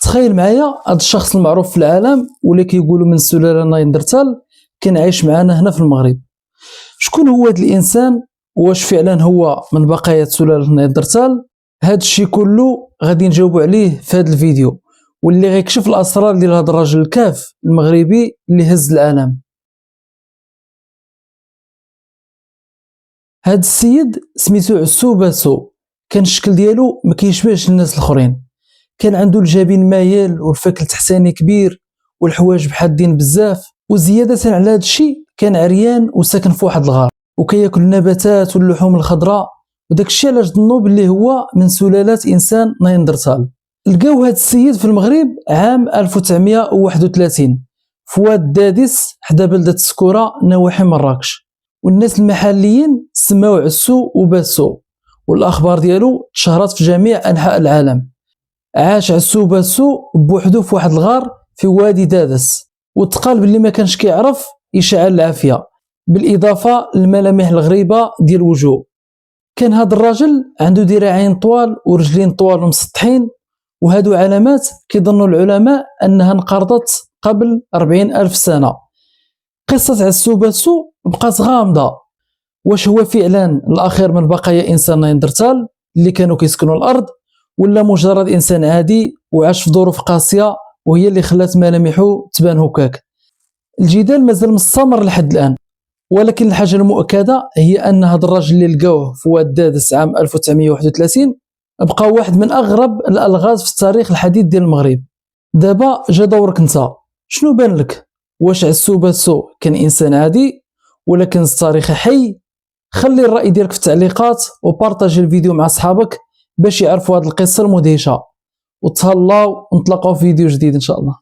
تخيل معايا هذا الشخص المعروف في العالم واللي كيقولوا من السلالة نايندرتال كان عايش معنا هنا في المغرب. شكون هو هذا الانسان؟ واش فعلا هو من بقايا سلالة نايندرتال؟ هذا الشيء كله غادي نجاوبوا عليه في هذا الفيديو، واللي غيكشف الاسرار ديال هذا الرجل الكاف المغربي اللي هز العالم. هذا السيد سميتو عسو باسو، كان الشكل ديالو ما كيشبهش الناس الاخرين، كان عنده الجبين مايل والفك تحتاني كبير والحواجب حادين بزاف، وزيادة على هذا الشيء كان عريان وساكن في واحد الغار وكياكل النباتات واللحوم الخضراء، وداك الشيء علاش ظنوا باللي هو من سلالة انسان نايندرتال. لقاو هذا السيد في المغرب عام 1931 في واد دادس حدا بلدة سكورة نواحي مراكش، والناس المحليين سماوه عسو وباسو، والاخبار ديالو تشهرت في جميع انحاء العالم. عاش عسو باسو بوحدو في واحد الغار في وادي دادس، وتقال باللي ما كانش كيعرف يشعل العافيه، بالاضافه للملامح الغريبه ديال الوجوه. كان هذا الراجل عنده ذراعين طوال ورجلين طوال ومسطحين، وهادو علامات كيظنوا العلماء انها انقرضت قبل 40 ألف سنه. قصه عسو باسو بقات غامضه، واش هو فعلا الاخير من بقايا انسان نايندرتال اللي كانوا كيسكنوا الارض، ولا مجرد انسان عادي وعاش في ظروف قاسيه وهي اللي خلات ملامحه تبان هكاك؟ الجدال مازال مستمر لحد الان، ولكن الحاجه المؤكده هي ان هذا الراجل اللي لقاوه في واد دادس عام 1931 بقى واحد من اغرب الالغاز في التاريخ الحديث ديال المغرب. دابا جا دورك انت، شنو بان لك؟ واش عسو باسو كان انسان عادي ولا كنز تاريخي حي؟ خلي الراي ديالك في التعليقات وبارطاجي الفيديو مع اصحابك باش يعرفوا هذه القصه المدهشه، وتهلاو ونتلاقاو في فيديو جديد ان شاء الله.